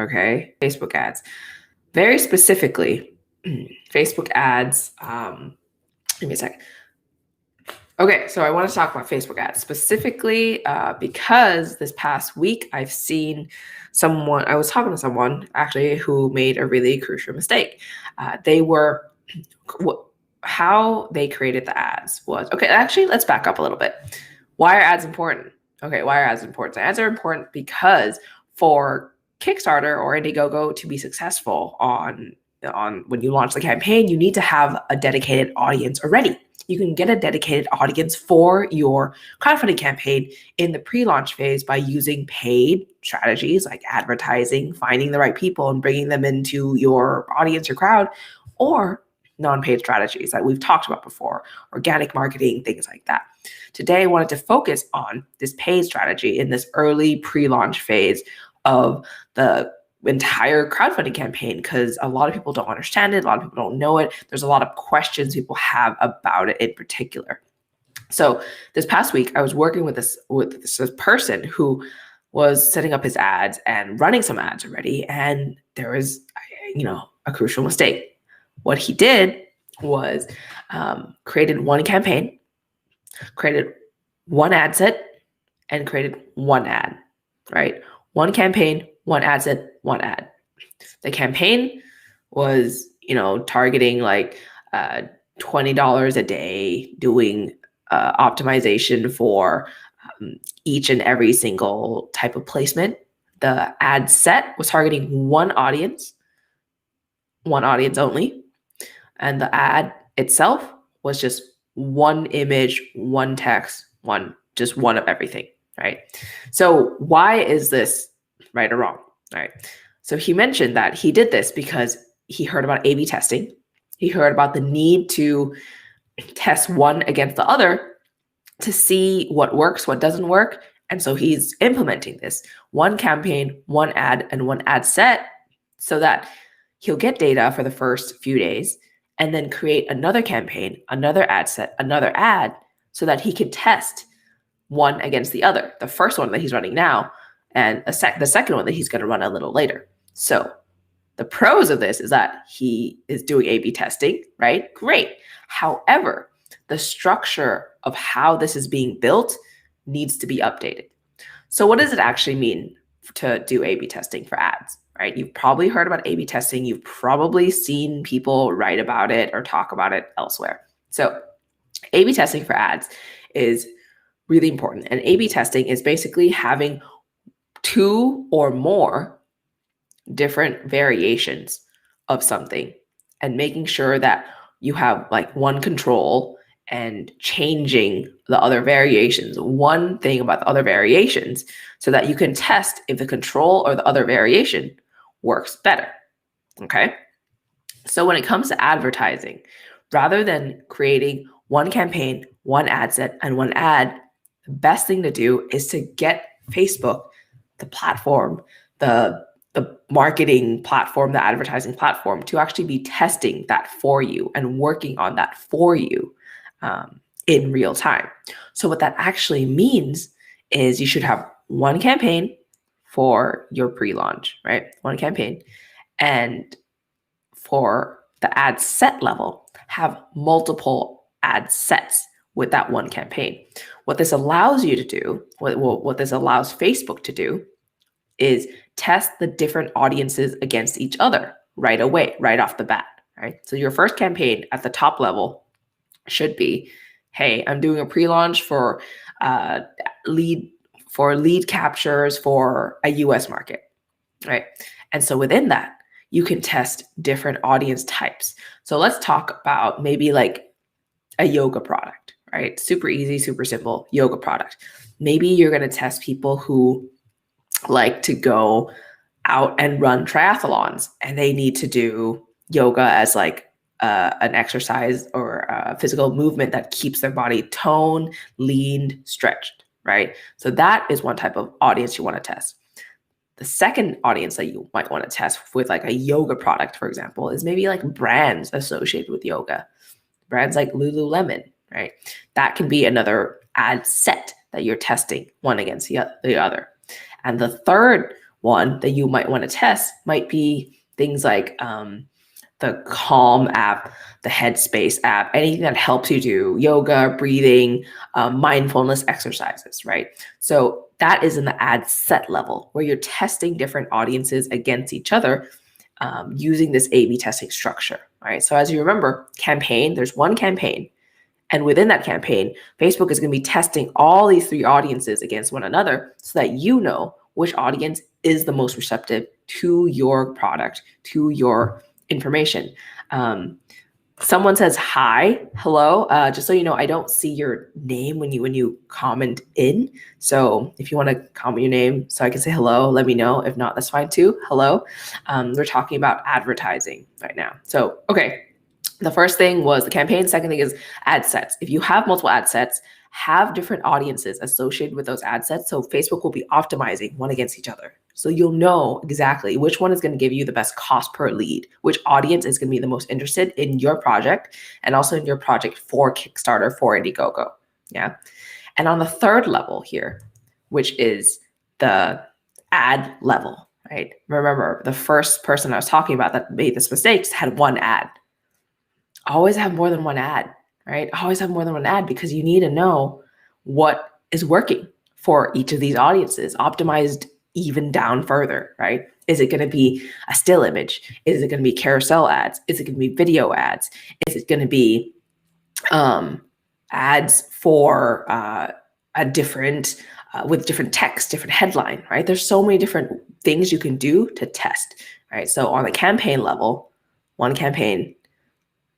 Okay, Facebook ads. Very specifically, Facebook ads. Give me a sec. Okay, so I want to talk about Facebook ads specifically because this past week I was talking to someone actually who made a really crucial mistake. How they created the ads was, okay, actually, let's back up a little bit. Why are ads important? Okay, why are ads important? So ads are important because for Kickstarter or Indiegogo to be successful on when you launch the campaign, you need to have a dedicated audience already. You can get a dedicated audience for your crowdfunding campaign in the pre-launch phase by using paid strategies like advertising, finding the right people and bringing them into your audience or crowd, or non-paid strategies that we've talked about before, organic marketing, things like that. Today, I wanted to focus on this paid strategy in this early pre-launch phase of the entire crowdfunding campaign, because a lot of people don't understand it. A lot of people don't know it. There's a lot of questions people have about it in particular. So this past week, I was working with this person who was setting up his ads and running some ads already. And there was, a crucial mistake. What he did was created one campaign, created one ad set, and created one ad, right? One campaign, one ad set, one ad. The campaign was, targeting like $20 a day, doing optimization for each and every single type of placement. The ad set was targeting one audience only. And the ad itself was just one image, one text, just one of everything, right? So why is this right or wrong, right? So he mentioned that he did this because he heard about A/B testing. He heard about the need to test one against the other to see what works, what doesn't work. And so he's implementing this one campaign, one ad, and one ad set so that he'll get data for the first few days and then create another campaign, another ad set, another ad, so that he can test one against the other. The first one that he's running now, and the second one that he's going to run a little later. So the pros of this is that he is doing A/B testing, right? Great. However, the structure of how this is being built needs to be updated. So what does it actually mean to do A/B testing for ads, right? You've probably heard about A/B testing. You've probably seen people write about it or talk about it elsewhere. So A/B testing for ads is really important. And A/B testing is basically having two or more different variations of something and making sure that you have like one control and changing the other variations, one thing about the other variations, so that you can test if the control or the other variation works better. Okay. So when it comes to advertising, rather than creating one campaign, one ad set, and one ad, the best thing to do is to get Facebook, the platform, the marketing platform, the advertising platform, to actually be testing that for you and working on that for you in real time. So what that actually means is you should have one campaign for your pre-launch, right? One campaign. And for the ad set level, have multiple ad sets with that one campaign. What this allows you to do, what this allows Facebook to do, is test the different audiences against each other right away, right off the bat, right? So your first campaign at the top level should be, hey, I'm doing a pre-launch for lead captures for a US market, right? And so within that, you can test different audience types. So let's talk about maybe like a yoga product, right? Super easy, super simple yoga product. Maybe you're going to test people who like to go out and run triathlons and they need to do yoga as like an exercise or a physical movement that keeps their body toned, leaned, stretched, right? So that is one type of audience you want to test. The second audience that you might want to test with like a yoga product, for example, is maybe like brands associated with yoga, brands like Lululemon, right? That can be another ad set that you're testing one against the other. And the third one that you might want to test might be things like the Calm app, the Headspace app, anything that helps you do yoga, breathing, mindfulness exercises, right? So that is in the ad set level where you're testing different audiences against each other using this A/B testing structure, right? So as you remember, campaign, there's one campaign. And within that campaign, Facebook is going to be testing all these three audiences against one another so that you know which audience is the most receptive to your product, to your information. Someone says hi, hello. Just so you know, I don't see your name when you comment in. So if you want to comment your name so I can say hello, let me know. If not, that's fine too. Hello. We're talking about advertising right now. So, okay. The first thing was the campaign. Second thing is ad sets. If you have multiple ad sets, have different audiences associated with those ad sets. So Facebook will be optimizing one against each other. So you'll know exactly which one is going to give you the best cost per lead, which audience is going to be the most interested in your project and also in your project for Kickstarter, for Indiegogo. Yeah. And on the third level here, which is the ad level, right? Remember, the first person I was talking about that made this mistake had one ad. Always have more than one ad, right? Always have more than one ad because you need to know what is working for each of these audiences, optimized even down further, right? Is it going to be a still image? Is it going to be carousel ads? Is it going to be video ads? Is it going to be ads for a different, with different text, different headline, right? There's so many different things you can do to test, right? So on the campaign level, one campaign,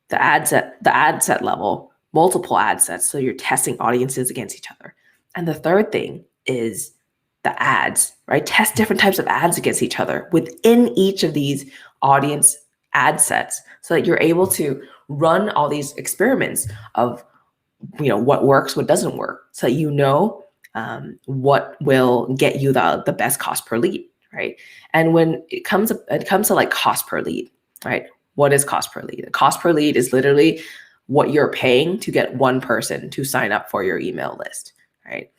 the ad set level, multiple ad sets. So you're testing audiences against each other. And the third thing is the ads, right? Test different types of ads against each other within each of these audience ad sets so that you're able to run all these experiments of, what works, what doesn't work, so that you know what will get you the best cost per lead, right? And when it comes to like cost per lead, right? What is cost per lead? The cost per lead is literally what you're paying to get one person to sign up for your email list, right?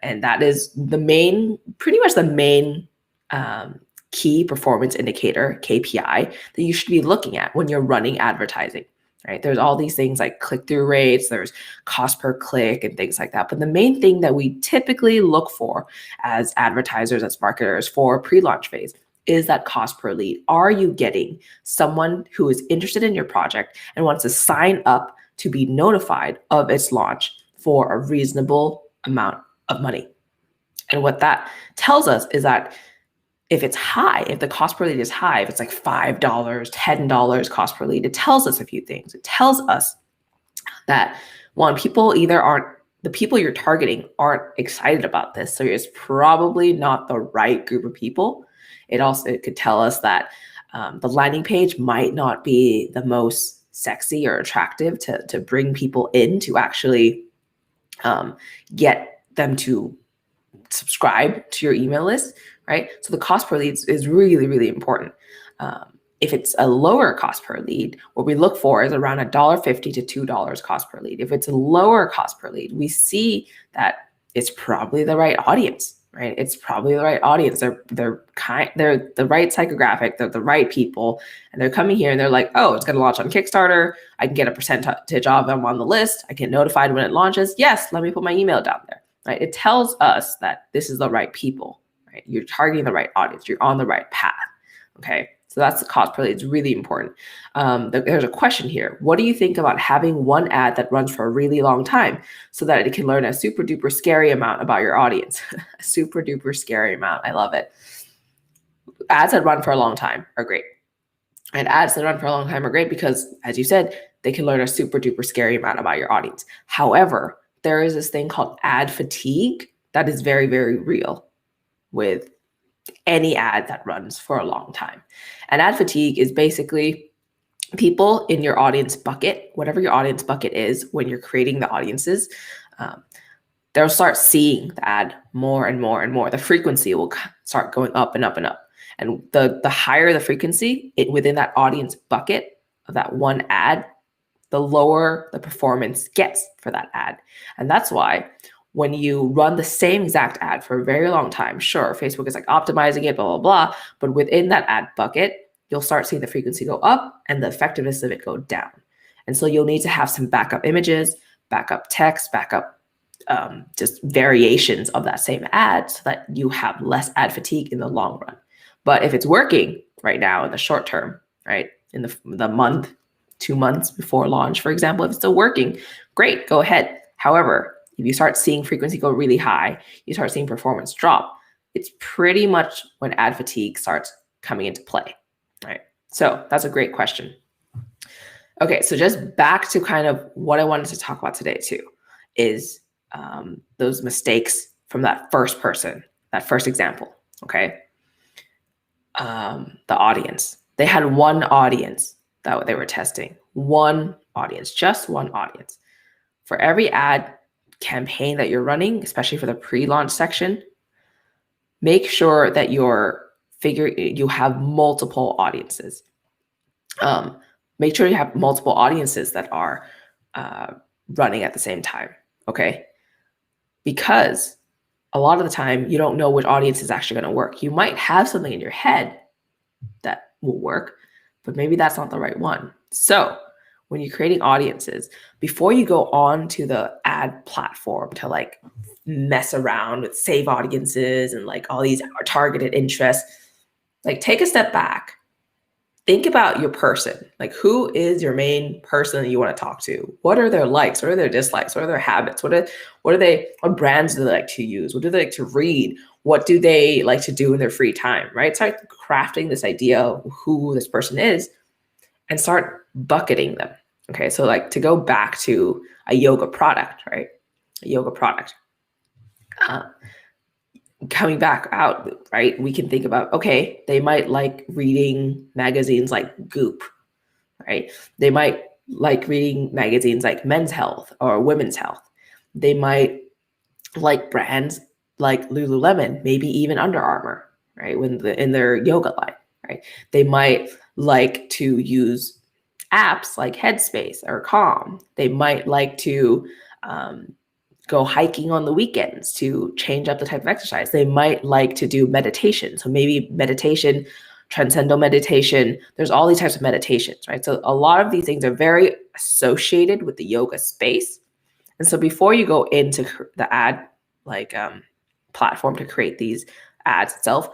And that is pretty much the main key performance indicator, KPI, that you should be looking at when you're running advertising, right? There's all these things like click-through rates, there's cost per click and things like that. But the main thing that we typically look for as advertisers, as marketers for pre-launch phase is that cost per lead. Are you getting someone who is interested in your project and wants to sign up to be notified of its launch for a reasonable amount of money? And what that tells us is that if it's high, if the cost per lead is high, if it's like $5, $10 cost per lead, it tells us a few things. It tells us that one, the people you're targeting aren't excited about this. So it's probably not the right group of people. It could tell us that the landing page might not be the most sexy or attractive to bring people in to actually get them to subscribe to your email list, right? So the cost per lead is really, really important. If it's a lower cost per lead, what we look for is around $1.50 to $2 cost per lead. If it's a lower cost per lead, we see that it's probably the right audience, right? It's probably the right audience. They're the right psychographic. They're the right people, and they're coming here and they're like, oh, it's going to launch on Kickstarter. I can get a percentage of them on the list. I get notified when it launches. Yes, let me put my email down there. Right? It tells us that this is the right people. Right? You're targeting the right audience. You're on the right path. Okay. So that's the cost per lead. It's really important. There's a question here. What do you think about having one ad that runs for a really long time so that it can learn a super duper scary amount about your audience? A super duper scary amount. I love it. Ads that run for a long time are great. And ads that run for a long time are great because, as you said, they can learn a super duper scary amount about your audience. However, there is this thing called ad fatigue that is very, very real with any ad that runs for a long time. And ad fatigue is basically people in your audience bucket, whatever your audience bucket is, when you're creating the audiences, they'll start seeing the ad more and more and more. The frequency will start going up and up and up. And the higher the frequency within that audience bucket of that one ad, the lower the performance gets for that ad. And that's why when you run the same exact ad for a very long time, sure, Facebook is like optimizing it, blah, blah, blah. But within that ad bucket, you'll start seeing the frequency go up and the effectiveness of it go down. And so you'll need to have some backup images, backup text, backup just variations of that same ad so that you have less ad fatigue in the long run. But if it's working right now in the short term, right, in the month, 2 months before launch, for example, if it's still working, great, go ahead. However, if you start seeing frequency go really high, you start seeing performance drop, it's pretty much when ad fatigue starts coming into play, right? So that's a great question. Okay, so just back to kind of what I wanted to talk about today too, is those mistakes from that first person, that first example, okay? The audience. They had one audience that they were testing. One audience, just one audience. For every ad campaign that you're running, especially for the pre-launch section, make sure that you have multiple audiences. Make sure you have multiple audiences that are running at the same time, okay? Because a lot of the time, you don't know which audience is actually going to work. You might have something in your head that will work, but maybe that's not the right one. So when you're creating audiences, before you go on to the ad platform to like mess around with save audiences and like all these targeted interests, like take a step back. Think about your person. Like, who is your main person that you want to talk to? What are their likes? What are their dislikes? What are their habits? What brands do they like to use? What do they like to read? What do they like to do in their free time, right? Start crafting this idea of who this person is and start bucketing them. Okay, so like to go back to a yoga product, right? A yoga product. Coming back out, right? We can think about, okay, they might like reading magazines like Goop, right? They might like reading magazines like Men's Health or Women's Health. They might like brands like Lululemon, maybe even Under Armour, right? In their yoga line, right? They might like to use apps like Headspace or Calm. They might like to go hiking on the weekends to change up the type of exercise. They might like to do meditation. So maybe meditation, transcendental meditation, there's all these types of meditations, right? So a lot of these things are very associated with the yoga space. And so before you go into the ad platform to create these ads itself,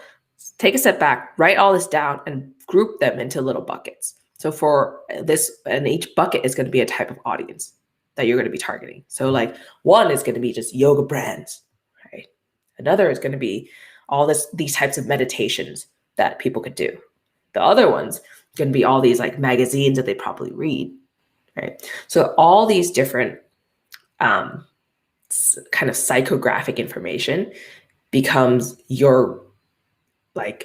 take a step back, write all this down and group them into little buckets. So for this, and each bucket is going to be a type of audience that you're going to be targeting. So like one is going to be just yoga brands, right? Another is going to be all these types of meditations that people could do. The other one's going to be all these like magazines that they probably read, right? So all these different kind of psychographic information becomes your what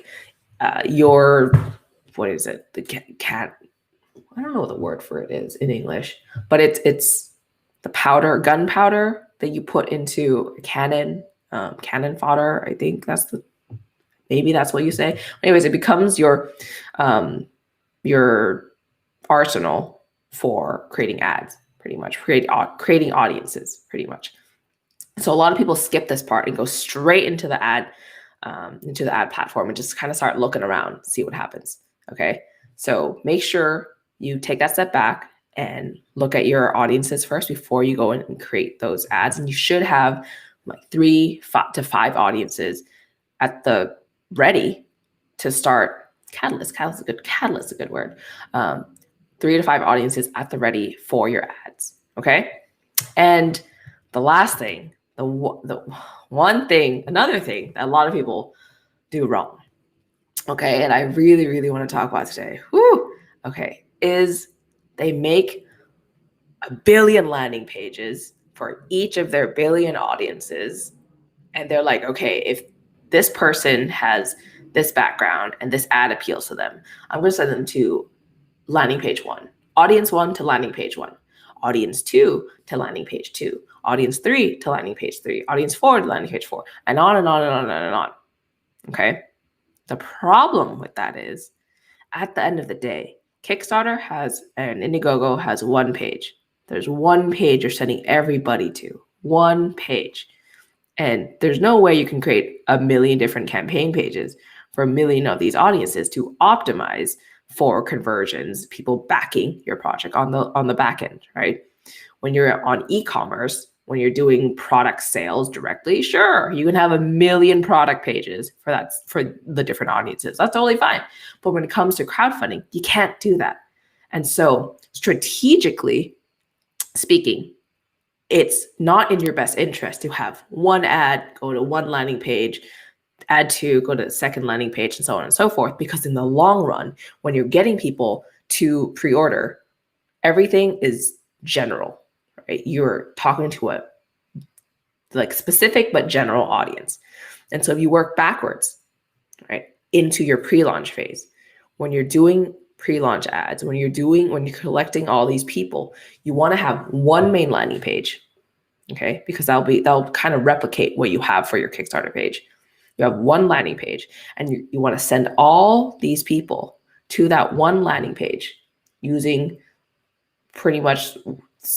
is it? The cat. I don't know what the word for it is in English, but it's the gunpowder that you put into a cannon fodder. I think maybe that's what you say. Anyways, it becomes your arsenal for creating ads, pretty much, creating audiences, pretty much. So a lot of people skip this part and go straight into the ad platform and just kind of start looking around, see what happens. Okay, so make sure you take that step back and look at your audiences first before you go in and create those ads. And you should have like 3 to 5 audiences at the ready to start. Catalyst is a good word. 3 to 5 audiences at the ready for your ads. Okay. And the last thing, another thing that a lot of people do wrong. Okay. And I really, really want to talk about today. Okay. Is they make a billion landing pages for each of their billion audiences. And they're like, okay, if this person has this background and this ad appeals to them, I'm going to send them to landing page 1, audience 1 to landing page 1, audience 2 to landing page 2, audience 3 to landing page 3, audience 4 to landing page 4, and on and on and on and on. Okay. The problem with that is at the end of the day, Kickstarter and Indiegogo has one page. There's one page you're sending everybody to. One page. And there's no way you can create a million different campaign pages for a million of these audiences to optimize for conversions, people backing your project on the back end, right? When you're on e-commerce, when you're doing product sales directly, sure, you can have a million product pages for the different audiences. That's totally fine. But when it comes to crowdfunding, you can't do that. And so strategically speaking, it's not in your best interest to have one ad go to one landing page, ad two go to the second landing page, and so on and so forth, because in the long run, when you're getting people to pre-order, everything is general, right? You're talking to a like specific but general audience. And so if you work backwards, right, into your pre-launch phase, when you're doing pre-launch ads, when you're collecting all these people, you want to have one main landing page, okay? Because that'll kind of replicate what you have for your Kickstarter page. You have one landing page, and you want to send all these people to that one landing page using pretty much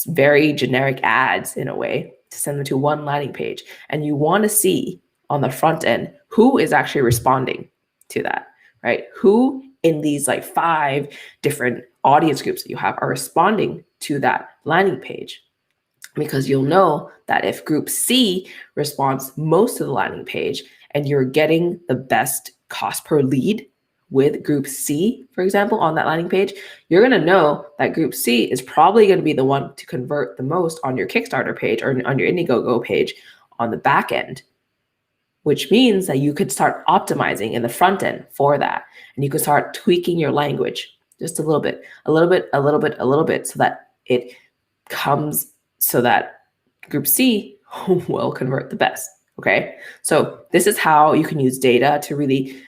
very generic ads in a way to send them to one landing page. And you want to see on the front end who is actually responding to that, right? Who in these like 5 different audience groups that you have are responding to that landing page. Because you'll know that if group C responds most to the landing page and you're getting the best cost per lead with group C, for example, on that landing page, you're going to know that group C is probably going to be the one to convert the most on your Kickstarter page or on your Indiegogo page on the back end, which means that you could start optimizing in the front end for that. And you could start tweaking your language just a little bit, so that it comes so that group C will convert the best, okay? So this is how you can use data to really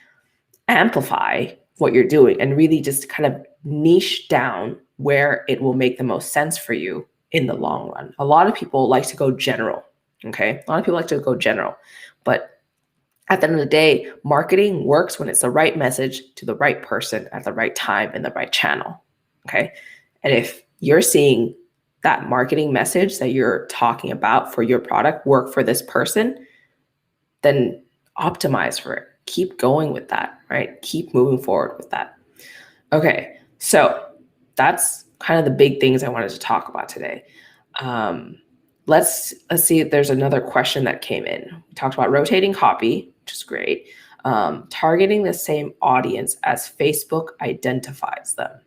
amplify what you're doing and really just kind of niche down where it will make the most sense for you in the long run. A lot of people like to go general, okay? A lot of people like to go general, but at the end of the day, marketing works when it's the right message to the right person at the right time in the right channel, okay? And if you're seeing that marketing message that you're talking about for your product work for this person, then optimize for it. Keep going with that, right? Keep moving forward with that. Okay, so that's kind of the big things I wanted to talk about today. Let's see if there's another question that came in. We talked about rotating copy, which is great. Targeting the same audience as Facebook identifies them.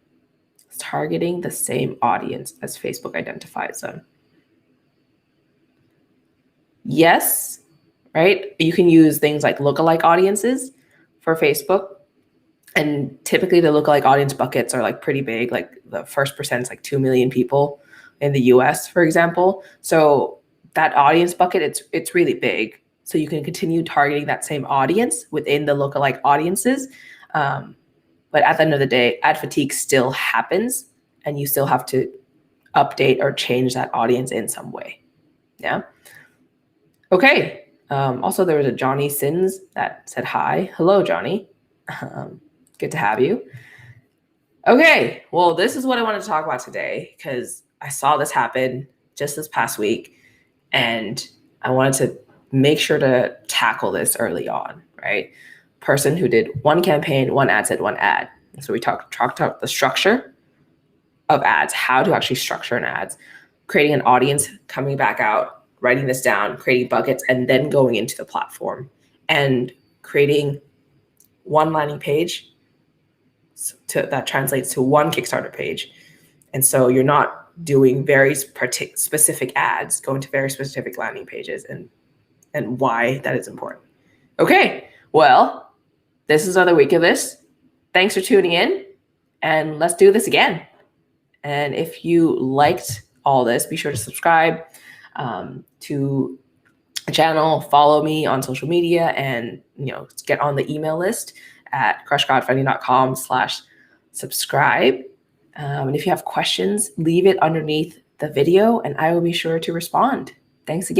Targeting the same audience as Facebook identifies them. Yes, right? You can use things like lookalike audiences for Facebook. And typically the lookalike audience buckets are like pretty big. Like the first percent is like 2 million people in the US, for example. So that audience bucket, it's really big. So you can continue targeting that same audience within the lookalike audiences. But at the end of the day, ad fatigue still happens and you still have to update or change that audience in some way. Yeah. Okay. Also, there was a Johnny Sins that said hi. Hello, Johnny. Good to have you. Okay. Well, this is what I wanted to talk about today because I saw this happen just this past week and I wanted to make sure to tackle this early on, right? Person who did one campaign, one ad set, one ad. So we talked about the structure of ads, how to actually structure an ads, creating an audience, coming back out, writing this down, creating buckets, and then going into the platform and creating one landing page that translates to one Kickstarter page. And so you're not doing very specific ads, going to very specific landing pages and why that is important. Okay, well, this is another week of this. Thanks for tuning in and let's do this again. And if you liked all this, be sure to subscribe to the channel, follow me on social media, and get on the email list at crushcrowdfunding.com/subscribe. And if you have questions, leave it underneath the video and I will be sure to respond. Thanks again.